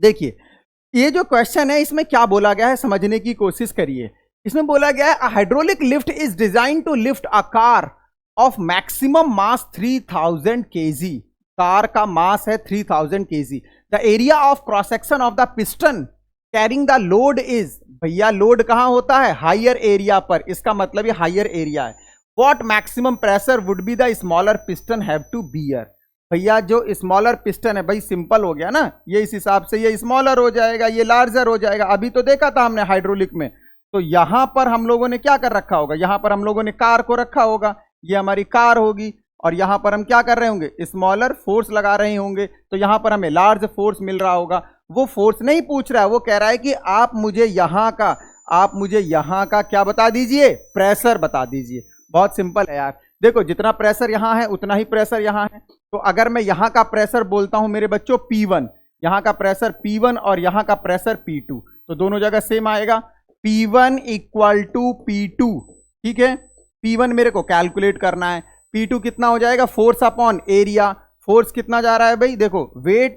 देखिए ये जो क्वेश्चन है इसमें क्या बोला गया है समझने की कोशिश करिए। इसमें बोला गया है hydraulic lift is design to lift a car of maximum mass 3000 kg। Car का मास है 3000 kg। The area of cross section of the piston carrying the load is, भैया लोड कहां होता है हायर एरिया पर, इसका मतलब ये हायर एरिया है। What maximum pressure would be the smaller piston have to bear. भैया जो स्मॉलर पिस्टन है, भाई सिंपल हो गया ना, ये इस हिसाब से ये स्मॉलर हो जाएगा, ये लार्जर हो जाएगा। अभी तो देखा था हमने हाइड्रोलिक में, तो यहां पर हम लोगों ने क्या कर रखा होगा, यहां पर हम लोगों ने कार को रखा होगा, ये हमारी कार होगी, और यहां पर हम क्या कर रहे होंगे स्मॉलर फोर्स लगा रहे होंगे, तो यहां पर हमें लार्ज फोर्स मिल रहा होगा। वो फोर्स नहीं पूछ रहा है, वो कह रहा है कि आप मुझे यहां का क्या बता दीजिए, प्रेशर बता दीजिए। बहुत सिंपल है यार, देखो जितना प्रेशर यहां है उतना ही प्रेशर यहां है। तो अगर मैं यहां का प्रेशर बोलता हूं मेरे बच्चों P1, यहां का प्रेशर P1 और यहां का प्रेशर P2, तो दोनों जगह सेम आएगा, P1 इक्वल टू P2। ठीक है, P1 मेरे को कैलकुलेट करना है, P2 कितना हो जाएगा, फोर्स अपॉन एरिया। फोर्स कितना जा रहा है भाई, देखो वेट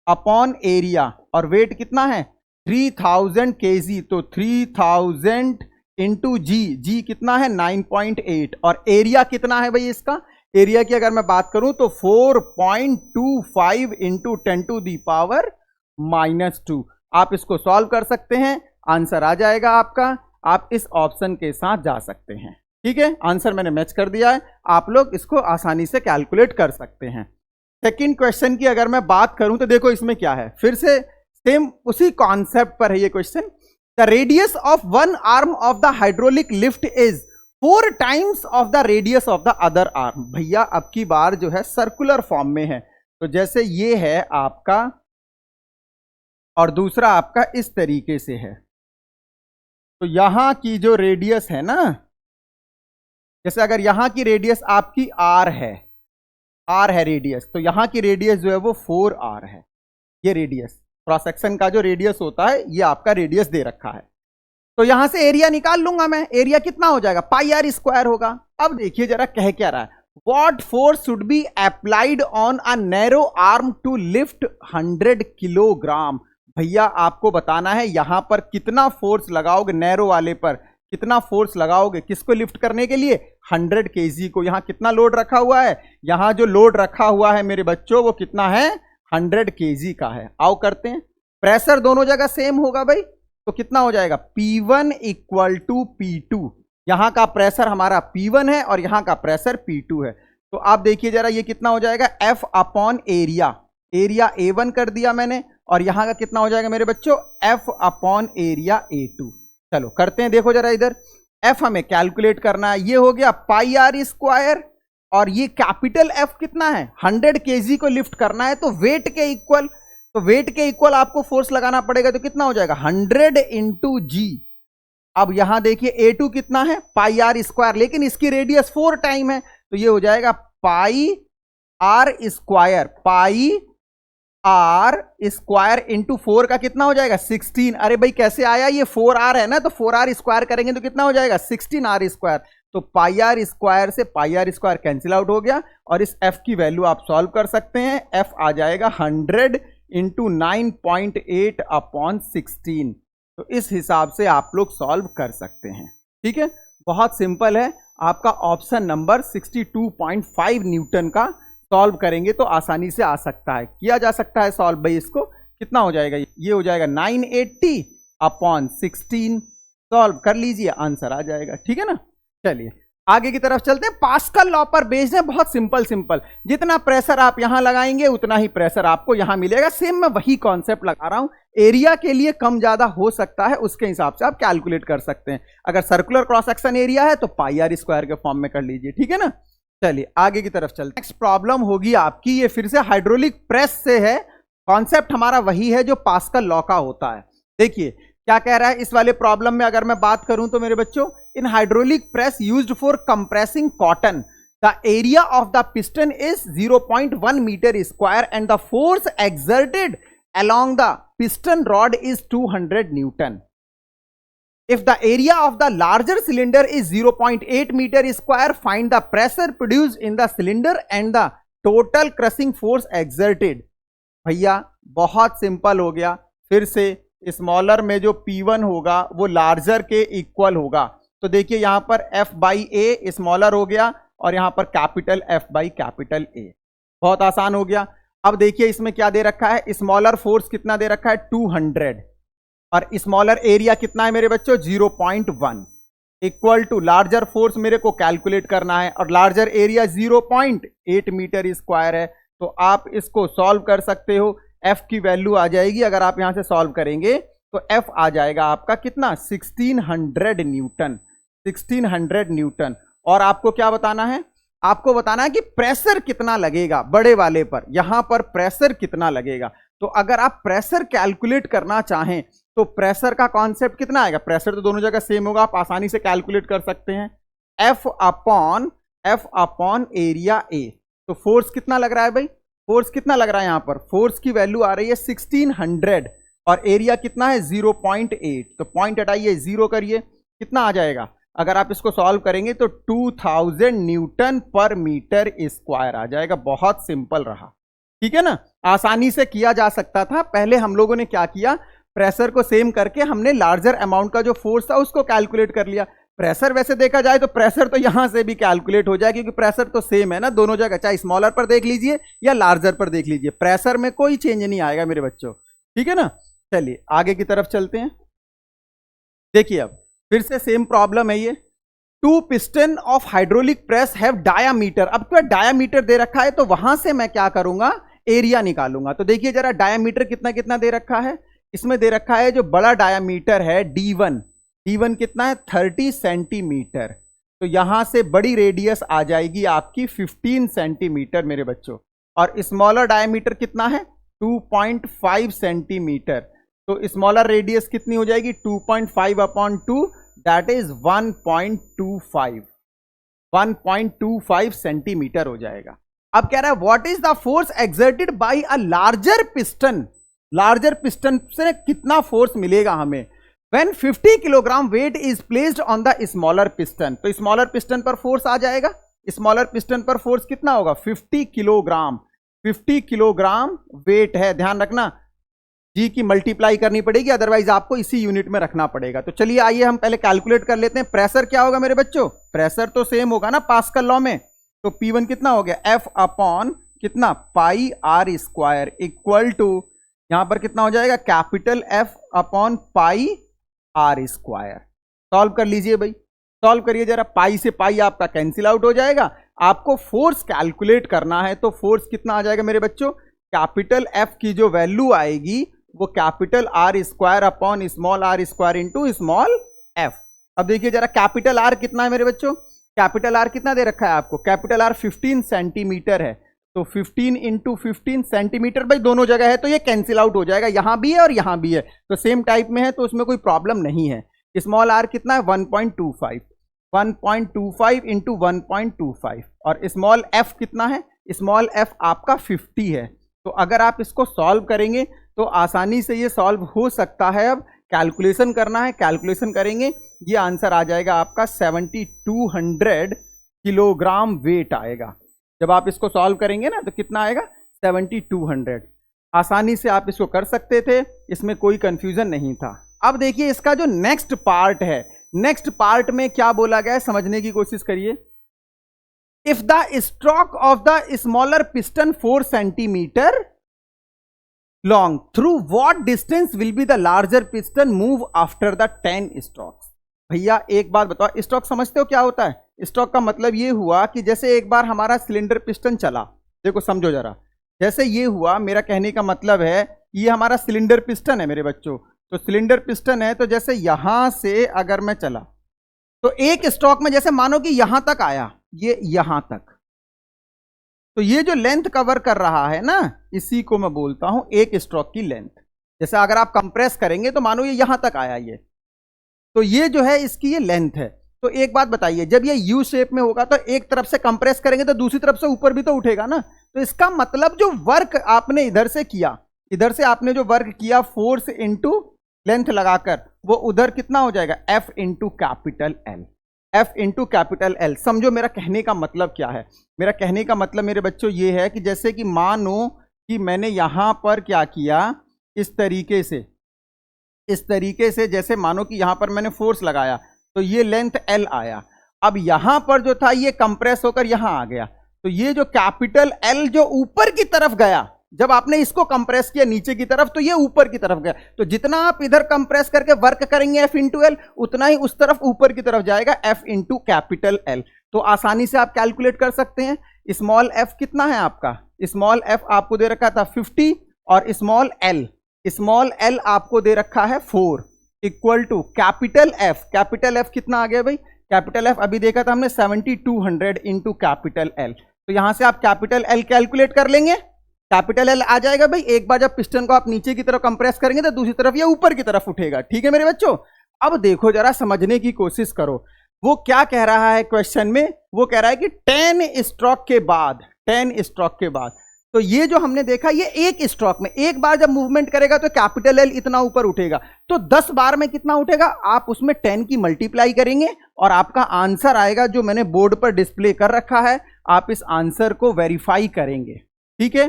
अपॉन एरिया, और वेट कितना है 3000 kg, तो 3000 इंटू जी कितना है 9.8, और एरिया कितना है भाई इसका, एरिया की अगर मैं बात करूं तो 4.25 इंटू 10⁻⁻²। आप इसको सॉल्व कर सकते हैं, आंसर आ जाएगा आपका, आप इस ऑप्शन के साथ जा सकते हैं। ठीक है, आंसर मैंने मैच कर दिया है, आप लोग इसको आसानी से कैलकुलेट कर सकते हैं। सेकंड क्वेश्चन की अगर मैं बात करूं तो देखो इसमें क्या है, फिर से सेम उसी कॉन्सेप्ट पर है ये question. The radius of one arm of the hydraulic lift is 4 times of the radius of the other arm. भैया अब की बार जो है सर्कुलर फॉर्म में है, तो जैसे ये है आपका और दूसरा आपका इस तरीके से है, तो यहां की जो रेडियस है ना, जैसे अगर यहां की रेडियस आपकी आर है रेडियस, तो यहां की रेडियस जो है वो 4r है। ये रेडियस क्रॉस सेक्शन का जो रेडियस होता है ये आपका रेडियस दे रखा है, तो यहां से एरिया निकाल लूंगा मैं, एरिया कितना हो जाएगा πr² होगा। अब देखिए जरा कह क्या रहा है, what force should be applied on a narrow arm to lift 100 kilogram. भैया आपको बताना है यहां पर कितना फोर्स लगाओगे, नैरो वाले पर कितना फोर्स लगाओगे, किसको लिफ्ट करने के लिए 100 kg को। यहां कितना लोड रखा हुआ है, यहां जो लोड रखा हुआ है मेरे बच्चों वो कितना है 100 kg का है। आओ करते हैं, प्रेशर दोनों जगह सेम होगा भाई, तो कितना हो जाएगा P1 इक्वल टू P2। यहां का प्रेशर हमारा P1 है और यहां का प्रेशर P2 है, तो आप देखिए जरा ये कितना हो जाएगा F upon area, area A1 कर दिया मैंने, और यहां का कितना हो जाएगा मेरे बच्चों F अपॉन एरिया A2। चलो करते हैं, देखो जरा इधर F हमें कैलकुलेट करना है, ये हो गया πr², और ये कैपिटल F कितना है 100 kg को लिफ्ट करना है, तो वेट के इक्वल, तो वेट के इक्वल आपको फोर्स लगाना पड़ेगा, तो कितना हो जाएगा 100 इंटू जी। अब यहां देखिए A2 कितना है πr², लेकिन इसकी रेडियस 4 टाइम है, तो ये हो जाएगा πr² इंटू 4 का कितना हो जाएगा 16। अरे भाई कैसे आया, ये 4r है ना, तो 4r² करेंगे तो कितना हो जाएगा 16r², तो πr² से πr² कैंसिल आउट हो गया, और इस f की वैल्यू आप सॉल्व कर सकते हैं, f आ जाएगा 100 इंटू 9.8 अपॉन 16। तो इस हिसाब से आप लोग सॉल्व कर सकते हैं। ठीक है, बहुत सिंपल है, आपका ऑप्शन नंबर 62.5 न्यूटन का सॉल्व करेंगे तो आसानी से आ सकता है, किया जा सकता है सॉल्व। भाई इसको कितना हो जाएगा, ये हो जाएगा 980 अपॉन 16, सॉल्व कर लीजिए आंसर आ जाएगा। ठीक है ना, चलिए आगे की तरफ चलते हैं। पास्कल लॉ पर बेस्ड है, बहुत सिंपल, जितना प्रेशर आप यहां लगाएंगे उतना ही प्रेशर आपको यहां मिलेगा। सेम मैं वही कॉन्सेप्ट लगा रहा हूं, एरिया के लिए कम ज्यादा हो सकता है, उसके हिसाब से आप कैलकुलेट कर सकते हैं। अगर सर्कुलर क्रॉस सेक्शन एरिया है तो πr² के फॉर्म में कर लीजिए। ठीक है ना, चलिए आगे की तरफ चलते हैं। नेक्स्ट प्रॉब्लम होगी आपकी, ये फिर से हाइड्रोलिक प्रेस से है, कॉन्सेप्ट हमारा वही है जो पास्कल लॉ का होता है। देखिए क्या कह रहा है इस वाले प्रॉब्लम में, अगर मैं बात करूं तो मेरे बच्चों, in hydraulic press used for compressing cotton the area of the piston is 0.1 metre square and the force exerted along the piston rod is 200 Newton. If the area of the larger cylinder is 0.8 meter square, find the pressure produced in the cylinder and the total crushing force exerted. भैया बहुत simple हो गया, फिर से smaller में जो P1 होगा वो लार्जर के इक्वल होगा। तो देखिए यहाँ पर F बाई ए स्मॉलर हो गया और यहाँ पर capital F by capital A. बहुत आसान हो गया। अब देखिए इसमें क्या दे रखा है, स्मॉलर फोर्स कितना दे रखा है 200 और स्मॉलर एरिया कितना है मेरे बच्चों 0.1 इक्वल टू लार्जर फोर्स मेरे को कैलकुलेट करना है और लार्जर एरिया 0.8 मीटर स्क्वायर है। तो आप इसको सॉल्व कर सकते हो। F की वैल्यू आ जाएगी, अगर आप यहां से सॉल्व करेंगे तो F आ जाएगा आपका कितना 1600 न्यूटन, 1600 न्यूटन। और आपको क्या बताना है, आपको बताना है कि प्रेशर कितना लगेगा बड़े वाले पर, यहां पर प्रेशर कितना लगेगा। तो अगर आप प्रेशर कैलकुलेट करना चाहें तो प्रेशर का कॉन्सेप्ट कितना आएगा, प्रेशर तो दोनों जगह सेम होगा, आप आसानी से कैलकुलेट कर सकते हैं F अपॉन एरिया ए। तो फोर्स कितना लग रहा है भाई, फोर्स कितना लग रहा है, यहां पर फोर्स की वैल्यू आ रही है 1600 और एरिया कितना है 0.8। तो पॉइंट हटाइए, 0 करिए, कितना आ जाएगा, अगर आप इसको सॉल्व करेंगे तो 2000 न्यूटन पर मीटर स्क्वायर आ जाएगा। बहुत सिंपल रहा, ठीक है ना, आसानी से किया जा सकता था। पहले हम लोगों ने क्या किया, प्रेशर को सेम करके हमने लार्जर अमाउंट का जो फोर्स था उसको कैलकुलेट कर लिया। प्रेशर वैसे देखा जाए तो प्रेशर तो यहां से भी कैलकुलेट हो जाए क्योंकि प्रेशर तो सेम है ना दोनों जगह, चाहे स्मॉलर पर देख लीजिए या लार्जर पर देख लीजिए, प्रेशर में कोई चेंज नहीं आएगा मेरे बच्चों, ठीक है ना। चलिए आगे की तरफ चलते हैं। देखिए अब फिर से सेम प्रॉब्लम है ये, 2 piston of hydraulic press have diameter. अब क्या डायामीटर दे रखा है तो वहां से मैं क्या करूंगा, एरिया निकालूंगा। तो देखिए जरा डायामीटर कितना कितना दे रखा है, इसमें दे रखा है जो बड़ा डायामीटर है D1 कितना है 30 सेंटीमीटर। तो यहां से बड़ी रेडियस आ जाएगी आपकी 15 सेंटीमीटर मेरे बच्चों, और स्मॉलर डायामीटर कितना है 2.5 सेंटीमीटर। तो स्मॉलर रेडियस कितनी हो जाएगी 2.5 अपॉन 2 दैट इज 1.25 सेंटीमीटर हो जाएगा। अब कह रहा है what is the force exerted by a larger piston, larger piston से कितना फोर्स मिलेगा हमें when 50 kilogram weight is placed on the smaller piston. तो स्मॉलर पिस्टन पर फोर्स आ जाएगा, स्मॉलर पिस्टन पर फोर्स कितना होगा 50 किलोग्राम, 50 किलोग्राम वेट है, ध्यान रखना जी की मल्टीप्लाई करनी पड़ेगी, अदरवाइज आपको इसी यूनिट में रखना पड़ेगा। तो चलिए आइए हम पहले कैलकुलेट कर लेते हैं। प्रेशर क्या होगा मेरे बच्चों, प्रेशर तो सेम होगा ना पास्कल लॉ में। तो P1 कितना हो गया F अपॉन कितना pi R square equal to, यहां पर कितना हो जाएगा capital F upon pi R square. Solve कर लीजिए भाई, सॉल्व करिए जरा, पाई से पाई आपका कैंसिल आउट हो जाएगा। आपको फोर्स कैलकुलेट करना है तो फोर्स कितना आ जाएगा मेरे बच्चों, कैपिटल F की जो वैल्यू आएगी वो capital R square upon small R square into small f। अब देखिए जरा कैपिटल आर कितना है मेरे बच्चों, कैपिटल आर कितना दे रखा है आपको, कैपिटल आर 15 सेंटीमीटर है। तो 15 इंटू 15 सेंटीमीटर भाई दोनों जगह है तो ये कैंसिल आउट हो जाएगा, यहां भी है और यहां भी है तो सेम टाइप में है तो उसमें कोई प्रॉब्लम नहीं है। स्मॉल आर कितना है 1.25 इंटू 1.25 और स्मॉल एफ कितना है, स्मॉल एफ आपका 50 है। तो अगर आप इसको सॉल्व करेंगे तो आसानी से ये सॉल्व हो सकता है। अब कैलकुलेशन करना है, कैलकुलेशन करेंगे, ये आंसर आ जाएगा आपका 7200 किलोग्राम वेट आएगा। जब आप इसको सॉल्व करेंगे ना तो कितना आएगा 7200। आसानी से आप इसको कर सकते थे, इसमें कोई कंफ्यूजन नहीं था। अब देखिए इसका जो नेक्स्ट पार्ट है, नेक्स्ट पार्ट में क्या बोला गया है समझने की कोशिश करिए। If the stroke of the smaller piston 4 centimetre long, through what distance will be the larger piston move after the 10 strokes. भैया एक बात बताओ, स्ट्रोक समझते हो क्या होता है? स्ट्रोक का मतलब ये हुआ कि जैसे एक बार हमारा सिलेंडर पिस्टन चला, देखो समझो जरा, जैसे ये हुआ, मेरा कहने का मतलब है ये हमारा सिलेंडर पिस्टन है मेरे बच्चों। तो सिलेंडर पिस्टन है तो जैसे यहां से अगर मैं चला तो एक स्ट्रोक में जैसे मानो कि यहां तक आया, ये यहां तक, तो ये जो लेंथ कवर कर रहा है ना, इसी को मैं बोलता हूं एक स्ट्रोक की लेंथ। जैसे अगर आप कंप्रेस करेंगे तो मानो ये यहां तक आया, ये तो ये जो है इसकी ये लेंथ है। तो एक बात बताइए, जब ये यू शेप में होगा तो एक तरफ से कंप्रेस करेंगे तो दूसरी तरफ से ऊपर भी तो उठेगा ना। तो इसका मतलब जो वर्क आपने इधर से किया, इधर से आपने जो वर्क किया फोर्स इंटू लेंथ लगाकर, वो उधर कितना हो जाएगा F into capital L, F into capital L। समझो मेरा कहने का मतलब क्या है। मेरा कहने का मतलब मेरे बच्चों ये है कि जैसे कि मानो कि मैंने यहां पर क्या किया, इस तरीके से इस तरीके से, जैसे मानो कि यहां पर मैंने फोर्स लगाया तो ये लेंथ L आया, अब यहां पर जो था ये कंप्रेस होकर यहां आ गया, तो ये जो कैपिटल L जो ऊपर की तरफ गया, जब आपने इसको कंप्रेस किया नीचे की तरफ तो ये ऊपर की तरफ गया, तो जितना आप इधर कंप्रेस करके वर्क करेंगे F इंटू एल, उतना ही उस तरफ ऊपर की तरफ जाएगा F इंटू कैपिटल L। तो आसानी से आप कैलकुलेट कर सकते हैं। स्मॉल f कितना है आपका, स्मॉल f आपको दे रखा था 50 और स्मॉल l आपको दे रखा है 4 इक्वल टू कैपिटल F कितना आ गया भाई, कैपिटल F अभी देखा था हमने 7200 इंटू कैपिटल L। तो यहां से आप कैपिटल L कैलकुलेट कर लेंगे, कैपिटल L आ जाएगा भाई। एक बार जब पिस्टन को आप नीचे की तरफ कंप्रेस करेंगे तो दूसरी तरफ ये ऊपर की तरफ उठेगा। ठीक है मेरे बच्चों, अब देखो जरा समझने की कोशिश करो, वो क्या कह रहा है क्वेश्चन में, वो कह रहा है कि 10 स्ट्रोक के बाद, तो ये जो हमने देखा ये एक स्ट्रोक में, एक बार जब मूवमेंट करेगा तो कैपिटल L इतना ऊपर उठेगा, तो 10 बार में कितना उठेगा, आप उसमें 10 की मल्टीप्लाई करेंगे और आपका आंसर आएगा जो मैंने बोर्ड पर डिस्प्ले कर रखा है। आप इस आंसर को वेरीफाई करेंगे। ठीक है,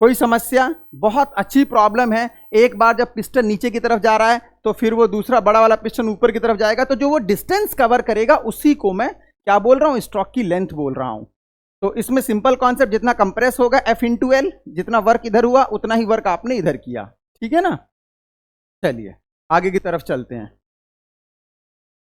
कोई समस्या, बहुत अच्छी प्रॉब्लम है। एक बार जब पिस्टन नीचे की तरफ जा रहा है तो फिर वो दूसरा बड़ा वाला पिस्टन ऊपर की तरफ जाएगा, तो जो वो डिस्टेंस कवर करेगा उसी को मैं क्या बोल रहा हूं, स्ट्रोक की लेंथ बोल रहा हूं। तो इसमें सिंपल कॉन्सेप्ट, जितना कंप्रेस होगा F इंटू एल, जितना वर्क इधर हुआ उतना ही वर्क आपने इधर किया। ठीक है ना, चलिए आगे की तरफ चलते हैं।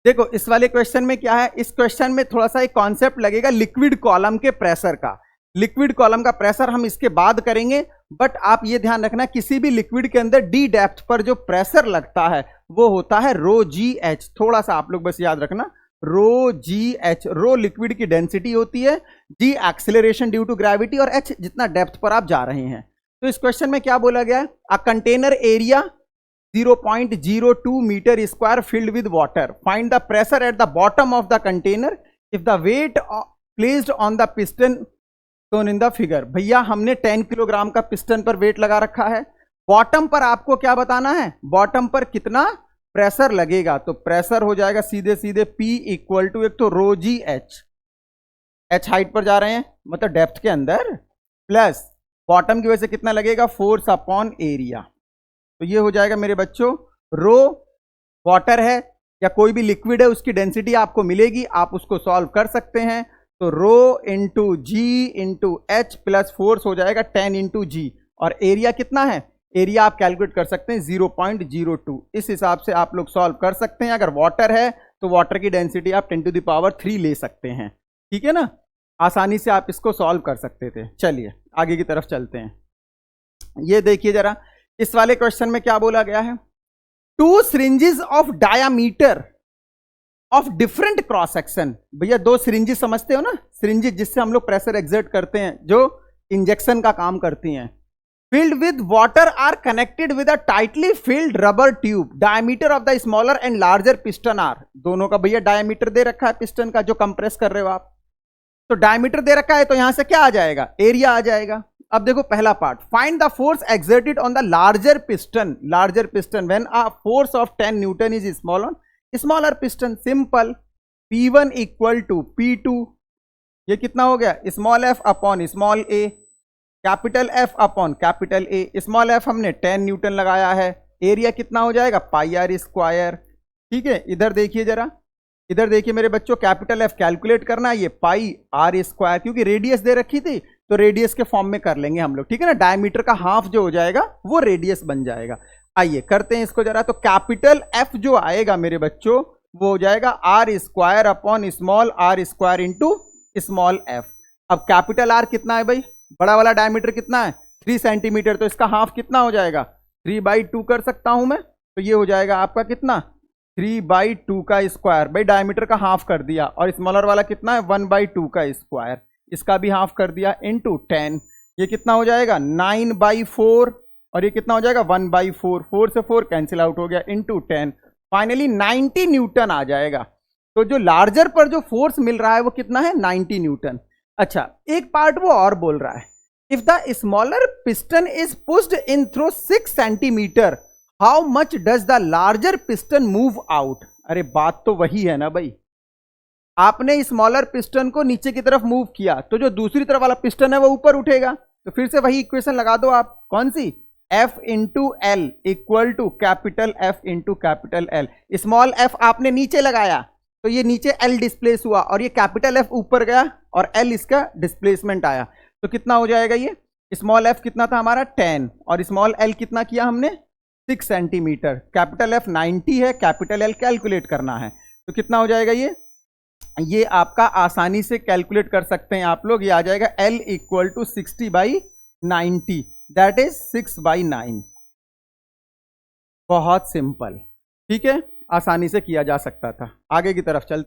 देखो इस वाले क्वेश्चन में क्या है, इस क्वेश्चन में थोड़ा सा एक कॉन्सेप्ट लगेगा लिक्विड कॉलम के प्रेशर का। लिक्विड कॉलम का प्रेशर हम इसके बाद करेंगे, बट आप ये ध्यान रखना किसी भी लिक्विड के अंदर डी डेप्थ पर जो प्रेशर लगता है वो होता है रो जी एच। थोड़ा सा आप लोग बस याद रखना, रो जी एच, रो लिक्विड की डेंसिटी होती है, जी एक्सेलरेशन ड्यू टू ग्रेविटी, और एच जितना डेप्थ पर आप जा रहे हैं। तो इस क्वेश्चन में क्या बोला गया है, a container area 0.02 metre square filled with water, find the pressure at the bottom of the container if the weight placed on the piston shown in the figure. भैया हमने 10 किलोग्राम का पिस्टन पर wait लगा रखा है, bottom पर आपको क्या बताना है, बॉटम पर कितना प्रेशर लगेगा। तो प्रेशर हो जाएगा सीधे सीधे P इक्वल टू, एक तो रो जी एच हाइट पर जा रहे हैं मतलब डेप्थ के अंदर, प्लस बॉटम की वजह से कितना लगेगा, फोर्स अपॉन एरिया। तो ये हो जाएगा मेरे बच्चों, रो वाटर है या कोई भी लिक्विड है उसकी डेंसिटी आपको मिलेगी, आप उसको सॉल्व कर सकते हैं। तो रो इंटू जी इंटू एच प्लस फोर्स हो जाएगा 10 इंटू जी, और एरिया कितना है, एरिया आप कैलकुलेट कर सकते हैं 0.02। इस हिसाब से आप लोग सॉल्व कर सकते हैं। अगर वाटर है तो वाटर की डेंसिटी आप 10⁻³ ले सकते हैं। ठीक है ना, आसानी से आप इसको सॉल्व कर सकते थे। चलिए आगे की तरफ चलते हैं। ये देखिए जरा, इस वाले क्वेश्चन में क्या बोला गया है, 2 syringes of diameter of different cross section. भैया 2 सिरिंजेस समझते हो ना, सिरिंजेस जिससे हम लोग प्रेशर एक्सर्ट करते हैं, जो इंजेक्शन का काम करती हैं, filled with water are connected with a tightly filled rubber tube, diameter of the smaller and larger piston are, दोनों का भैया डायमीटर दे रखा है पिस्टन का जो कंप्रेस कर रहे हो आप, तो डायमीटर दे रखा है तो यहां से क्या आ जाएगा, एरिया आ जाएगा। अब देखो पहला part, find the force exerted on the larger piston when a force of 10 newton is small on smaller piston. Simple, P1 equal to P2, ये कितना हो गया, small f upon small a, capital F upon capital A। Small f हमने 10 Newton लगाया है, area कितना हो जाएगा पाई आर स्क्वायर। ठीक है, इधर देखिए जरा, इधर देखिए मेरे बच्चों, कैपिटल F कैलकुलेट करना है, ये पाई आर स्क्वायर, क्योंकि रेडियस दे रखी थी तो रेडियस के फॉर्म में कर लेंगे हम लोग। ठीक है ना, डायमीटर का हाफ जो हो जाएगा वो रेडियस बन जाएगा। आइए करते हैं इसको जरा, तो कैपिटल F जो आएगा मेरे बच्चों वो हो जाएगा R square upon small R square into small f। अब कैपिटल R कितना है भाई, बड़ा वाला डायमीटर कितना है 3 सेंटीमीटर, तो इसका हाफ कितना हो जाएगा 3/2 कर सकता हूं मैं, तो ये हो जाएगा आपका कितना 3/2 का स्क्वायर, भाई डायमीटर का हाफ कर दिया, और स्मॉलर वाला कितना है 1/2 का स्क्वायर, इसका भी हाफ कर दिया इंटू 10, ये कितना हो जाएगा 9/4, और ये कितना हो जाएगा 1/4, 4 से 4 कैंसिल आउट हो गया इंटू 10, फाइनली 90 न्यूटन आ जाएगा। तो जो लार्जर पर जो फोर्स मिल रहा है वो कितना है 90 न्यूटन। अच्छा, एक पार्ट वो और बोल रहा है, if the smaller piston is pushed in through 6 centimetre how much does the larger piston move out. अरे बात तो वही है ना भाई, आपने स्मॉलर पिस्टन को नीचे की तरफ मूव किया तो जो दूसरी तरफ वाला पिस्टन है वो ऊपर उठेगा, तो फिर से वही इक्वेशन लगा दो आप, कौन सी, F into L equal to capital F into capital L. Small f आपने नीचे लगाया तो ये नीचे L डिस्प्लेस हुआ और ये कैपिटल F ऊपर गया और L इसका डिस्प्लेसमेंट आया। तो कितना हो जाएगा ये? स्मॉल f कितना था हमारा 10 और स्मॉल l कितना किया हमने 6 सेंटीमीटर। कैपिटल F 90 है, कैपिटल L कैलकुलेट करना है तो कितना हो जाएगा ये आपका आसानी से कैलकुलेट कर सकते हैं आप लोग। ये आ जाएगा L equal to 60/90 that is 6/9। बहुत सिंपल, ठीक है, आसानी से किया जा सकता था। आगे की तरफ चलते